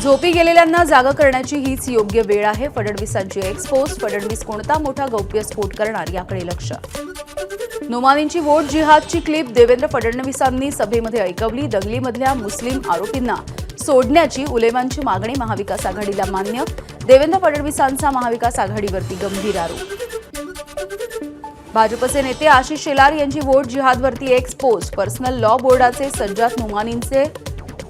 झोपी गेलेल्यांना जागा करण्याची हीच योग्य वेळ आहे. फडणवीसांची एक्सपोज. फडणवीस कोणता मोठा गौप्यस्फोट करणार याकडे लक्ष. नुमानींची वोट जिहादची क्लिप देवेंद्र फडणवीसांनी सभेमध्ये ऐकवली. दंगलीमधल्या मुस्लिम आरोपींना सोडण्याची उलेमांची मागणी महाविकास आघाडीला मान्य. देवेंद्र फडणवीसांचा महाविकास आघाडीवरती गंभीर आरोप. भाजपचे नेते आशिष शेलार यांची वोट जिहादवरती एक्सपोज. पर्सनल लॉ बोर्डाचे सज्जाद नुमानींचे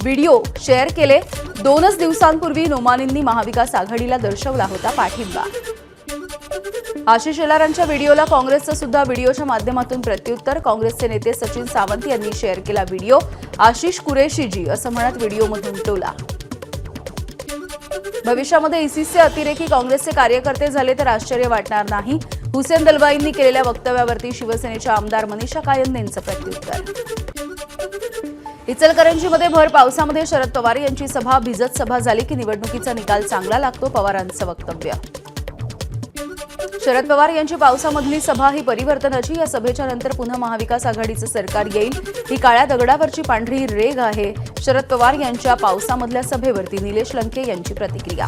व्हिडिओ शेअर केले. 2 दिवसांपूर्वी नुमानींनी महाविकास आघाडीला दर्शवला होता पाठिंबा. आशिष शेलारांच्या व्हिडिओला काँग्रेसचं सुद्धा व्हिडिओच्या माध्यमातून प्रत्युत्तर. काँग्रेसचे नेते सचिन सावंत यांनी शेअर केला व्हिडिओ. आशिष कुरेशीजी असं म्हणत व्हिडिओमधून टोला. भविष्यामध्ये इसिसचे अतिरेकी काँग्रेसचे कार्यकर्ते झाले तर आश्चर्य वाटणार नाही. हुसेन दलवाईंनी केलेल्या वक्तव्यावरती शिवसेनेच्या आमदार मनीषा कायंदेंचं प्रत्युत्तर. इचलकरंजीमध्ये भर पावसामध्ये शरद पवार यांची सभा. भिजत सभा झाली की निवडणुकीचा निकाल चांगला लागतो, पवारांचं वक्तव्य. शरद पवार यांची पावसामधली सभा ही परिवर्तनाची. या सभेच्या नंतर पुन्हा महाविकास आघाडीचं सरकार येईल, ही काळ्या दगडावरची पांढरी रेघ आहे. शरद पवार यांच्या पावसामधल्या सभेवरती निलेश लंके यांची प्रतिक्रिया.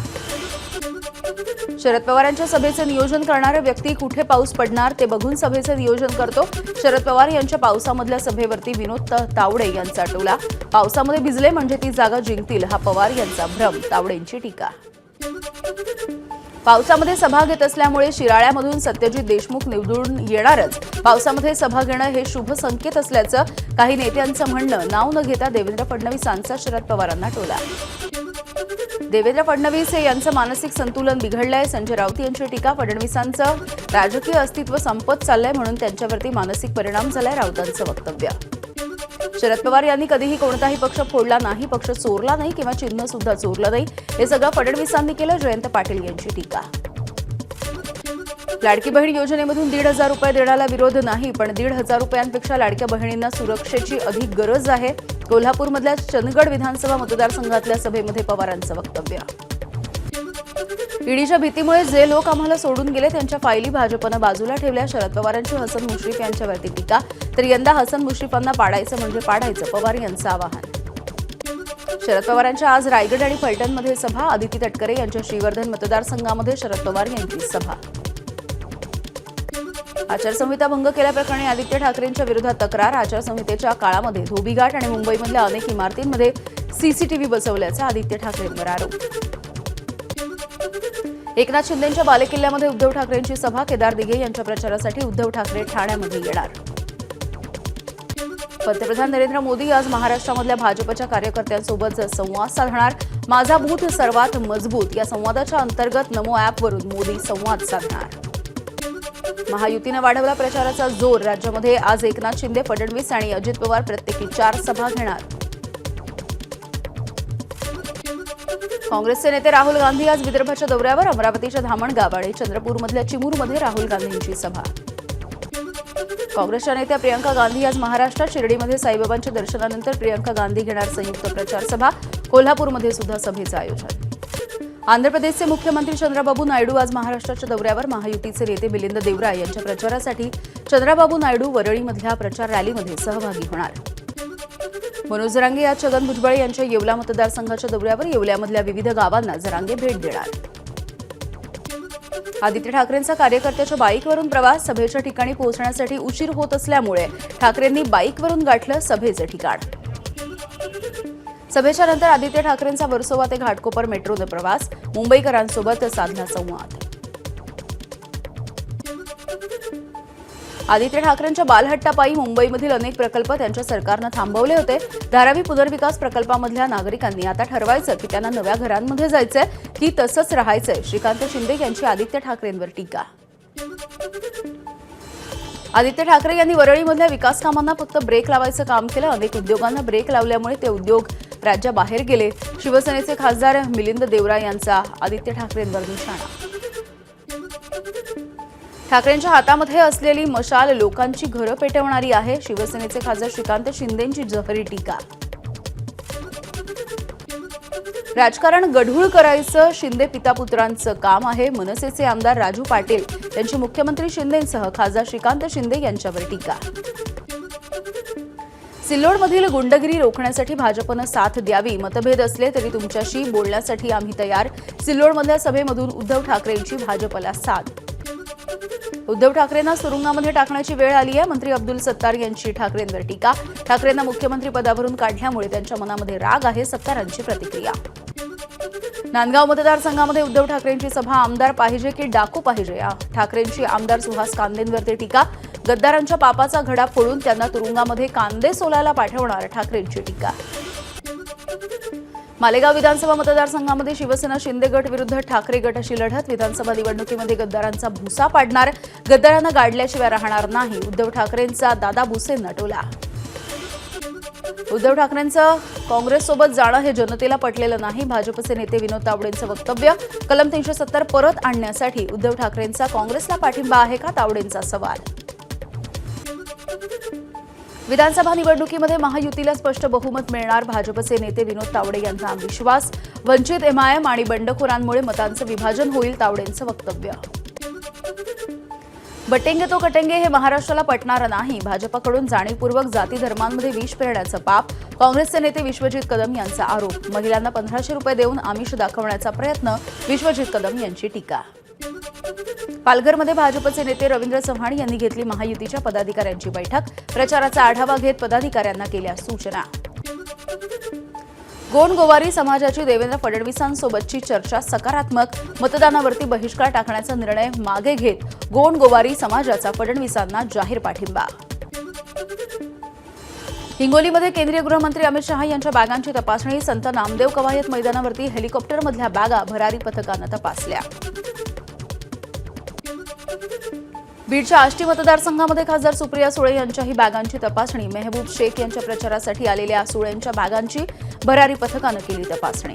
शरद पवारांच्या सभेचं नियोजन करणारा व्यक्ती कुठे पाऊस पडणार ते बघून सभेचं नियोजन करतो. शरद पवार यांच्या पावसामधल्या सभेवरती विनोद तावडे यांचा टोला. पावसामध्ये भिजले म्हणजे ती जागा जिंकतील हा पवार यांचा भ्रम. तावडेंची टीका. पावसामध्ये सभा घेत असल्यामुळे शिराळ्यामधून सत्यजित देशमुख निवडून येणारच. पावसामध्ये सभा घेणं हे शुभ संकेत असल्याचं काही नेत्यांचं म्हणणं. नाव न घेता देवेंद्र फडणवीसांचा शरद पवारांना टोला. देवेंद्र फडणवीस यांचं मानसिक संतुलन बिघडलंय. संजय राऊत यांची टीका. फडणवीसांचं राजकीय अस्तित्व संपत चाललंय म्हणून त्यांच्यावरती मानसिक परिणाम झालाय. राऊतांचं वक्तव्य. शरद पवार यांनी कधीही कोणताही पक्ष फोडला नाही, पक्ष चोरला नाही किंवा चिन्ह सुद्धा चोरलं नाही. हे सगळं फडणवीसांनी केलं. जयंत पाटील यांची टीका. लाडकी बहीण योजनेमधून 1,500 रुपये देण्याला विरोध नाही, पण 1,500 रुपयांपेक्षा लाडक्या बहिणींना सुरक्षेची अधिक गरज आहे. कोल्हापूरमधल्या चंदगड विधानसभा मतदारसंघातल्या सभेमध्ये पवारांचं वक्तव्य. ईडीच्या भीतीमुळे जे लोक आम्हाला सोडून गेले त्यांच्या फायली भाजपनं बाजूला ठेवल्या. शरद पवारांची हसन मुश्रीफ यांच्यावरती टीका. तर यंदा हसन मुश्रीफांना पाडायचं म्हणजे पाडायचं, पवार यांचं आवाहन. शरद पवारांच्या आज रायगड आणि फलटणमध्ये सभा. आदिती तटकरे यांच्या श्रीवर्धन मतदारसंघामध्ये शरद पवार यांची सभा. आचारसंहिता भंग केल्याप्रकरणी आदित्य ठाकरेंच्या विरोधात तक्रार. आचारसंहितेच्या काळामध्ये धोबीघाट आणि मुंबईमधल्या अनेक इमारतींमध्ये सीसीटीव्ही बसवल्याचा आदित्य ठाकरेंवर आरोप. एकनाथ शिंदेंच्या बालेकिल्ल्यामध्ये उद्धव ठाकरेंची सभा. केदार दिघे यांच्या प्रचारासाठी उद्धव ठाकरे ठाण्यामध्ये येणार. पंतप्रधान नरेंद्र मोदी आज महाराष्ट्रामधल्या भाजपच्या कार्यकर्त्यांसोबत संवाद साधणार. माझा बूथ सर्वात मजबूत या संवादाच्या अंतर्गत नमो ॲपवरून मोदी संवाद साधणार. महायुतीनं वाढवला प्रचाराचा जोर. राज्यामध्ये आज एकनाथ शिंदे, फडणवीस आणि अजित पवार प्रत्येकी 4 सभा घेणार. काँग्रेसचे नेते राहुल गांधी आज विदर्भाच्या दौऱ्यावर. अमरावतीच्या धामणगाव आणि चंद्रपूरमधल्या चिमूरमध्ये राहुल गांधींची सभा. काँग्रेसच्या नेत्या प्रियंका गांधी आज महाराष्ट्रात. शिर्डीमध्ये साईबाबांच्या दर्शनानंतर प्रियंका गांधी घेणार संयुक्त प्रचार सभा. कोल्हापूरमध्ये सुद्धा सभेचं आयोजन. आंध्र प्रदेशचे मुख्यमंत्री चंद्राबाबू नायडू आज महाराष्ट्राच्या दौऱ्यावर. महायुतीचे नेते मिलिंद देवरा यांच्या प्रचारासाठी चंद्राबाबू नायडू वरळीमधल्या प्रचार रॅलीमध्ये सहभागी होणार. मनोज जरांगे आज छगन भुजबळ यांच्या येवला मतदारसंघाच्या दौऱ्यावर. येवल्यामधल्या विविध गावांना जरांगे भेट देणार. आदित्य ठाकरेंचा कार्यकर्त्याच्या बाईकवरून प्रवास. सभेच्या ठिकाणी पोहोचण्यासाठी उशीर होत असल्यामुळे ठाकरेंनी बाईकवरून गाठलं सभेचं ठिकाण. सभेच्या नंतर आदित्य ठाकरेंचा वर्सोवा ते घाटकोपर मेट्रोने प्रवास. मुंबईकरांसोबत साधला संवाद. आदित्य ठाकरेंच्या बालहट्टापायी मुंबईमधील अनेक प्रकल्प त्यांच्या सरकारनं थांबवले होते. धारावी पुनर्विकास प्रकल्पामधल्या नागरिकांनी आता ठरवायचं की त्यांना नव्या घरांमध्ये जायचंय की तसंच राहायचंय. श्रीकांत शिंदे यांची आदित्य ठाकरेंवर टीका. आदित्य ठाकरे यांनी वरळीमधल्या विकास कामांना फक्त ब्रेक लावायचं काम केलं. अनेक उद्योगांना ब्रेक लावल्यामुळे ते उद्योग राज्याबाहेर गेले. शिवसेनेचे खासदार मिलिंद देवरा यांचा आदित्य ठाकरेंवर निशाणा. ठाकरेंच्या हातामध्ये असलेली मशाल लोकांची घरं पेटवणारी आहे. शिवसेनेचे खासदार श्रीकांत शिंदेंची जहरी टीका. राजकारण गढूळ करायचं शिंदे पितापुत्रांचं काम आहे. मनसेचे आमदार राजू पाटील यांची मुख्यमंत्री शिंदेंसह खासदार श्रीकांत शिंदे यांच्यावर टीका. सिल्लोडमधील गुंडगिरी रोखण्यासाठी भाजपनं साथ द्यावी. मतभेद असले तरी तुमच्याशी बोलण्यासाठी आम्ही तयार. सिल्लोडमधल्या सभेमधून उद्धव ठाकरेंची भाजपला साथ. उद्धव ठाकरेंना सुरुंगामध्ये टाकण्याची वेळ आली आहे. मंत्री अब्दुल सत्तार यांची ठाकरेंवर टीका. ठाकरेंना मुख्यमंत्री पदावरून काढल्यामुळे त्यांच्या मनामध्ये राग आहे. सत्तारांची प्रतिक्रिया. नांदगाव मतदारसंघामध्ये उद्धव ठाकरेंची सभा. आमदार पाहिजे की डाकू पाहिजे, ठाकरेंची आमदार सुहास कांदेंवरती टीका. गद्दारांच्या पापाचा घडा फोडून त्यांना तुरुंगामध्ये कांदे सोलायला पाठवणार, ठाकरेंची टीका. मालेगाव विधानसभा मतदारसंघामध्ये शिवसेना शिंदे गट विरुद्ध ठाकरे गट अशी लढत. विधानसभा निवडणुकीमध्ये गद्दारांचा भुसा पाडणार, गद्दारांना गाडल्याशिवाय राहणार नाही, उद्धव ठाकरेंचा दादा भुसेंना टोला. उद्धव ठाकरेंचं काँग्रेससोबत जाणं हे जनतेला पटलेलं नाही. भाजपचे नेते विनोद तावडेंचं वक्तव्य. कलम 370 परत आणण्यासाठी उद्धव ठाकरेंचा काँग्रेसला पाठिंबा आहे का, तावडेंचा सवाल. विधानसभा निवडणुकीमध्ये महायुतीला स्पष्ट बहुमत मिळणार, भाजपचे नेते विनोद तावडे यांचा विश्वास. वंचित, एमआयएम आणि बंडखोरांमुळे मतांचं विभाजन होईल, तावडेंचं वक्तव्य. बटेंगे तो कटेंगे हे महाराष्ट्राला पटणारं नाही. भाजपकडून जाणीवपूर्वक जाती धर्मांमध्ये विष पेरण्याचं पाप, काँग्रेसचे नेते विश्वजित कदम यांचा आरोप. महिलांना 1500 रुपये देऊन आमिष दाखवण्याचा प्रयत्न, विश्वजित कदम यांची टीका. पालघरमध्ये भाजपचे नेते रवींद्र चव्हाण यांनी घेतली महायुतीच्या पदाधिकाऱ्यांची बैठक. प्रचाराचा आढावा घेत पदाधिकाऱ्यांना केल्या सूचना. गोंडगोवारी समाजाची देवेंद्र फडणवीसांसोबतची चर्चा सकारात्मक. मतदानावरती बहिष्कार टाकण्याचा निर्णय मागे घेत गोंडगोवारी समाजाचा फडणवीसांना जाहीर पाठिंबा. हिंगोलीमध्ये केंद्रीय गृहमंत्री अमित शहा यांच्या बॅगांची तपासणी. संत नामदेव कवायत मैदानावरती हेलिकॉप्टरमधल्या बॅगा भरारी पथकानं तपासल्या. बीडच्या आष्टी मतदारसंघामध्ये खासदार सुप्रिया सुळे यांच्याही बॅगांची तपासणी. मेहबूब शेख यांच्या प्रचारासाठी आलेल्या सुळेंच्या बॅगांची भरारी पथकानं केली तपासणी.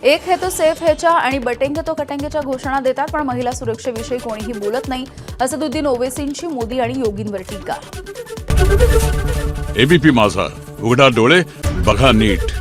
एक है तो सेफ हेच्या आणि बटेंगे तो कटेंगेच्या घोषणा देतात, पण महिला सुरक्षेविषयी कोणीही बोलत नाही, असदुद्दीन ओवेसींची मोदी आणि योगींवर टीका. एबीपी माझा, उघडा डोळे बघा नीट.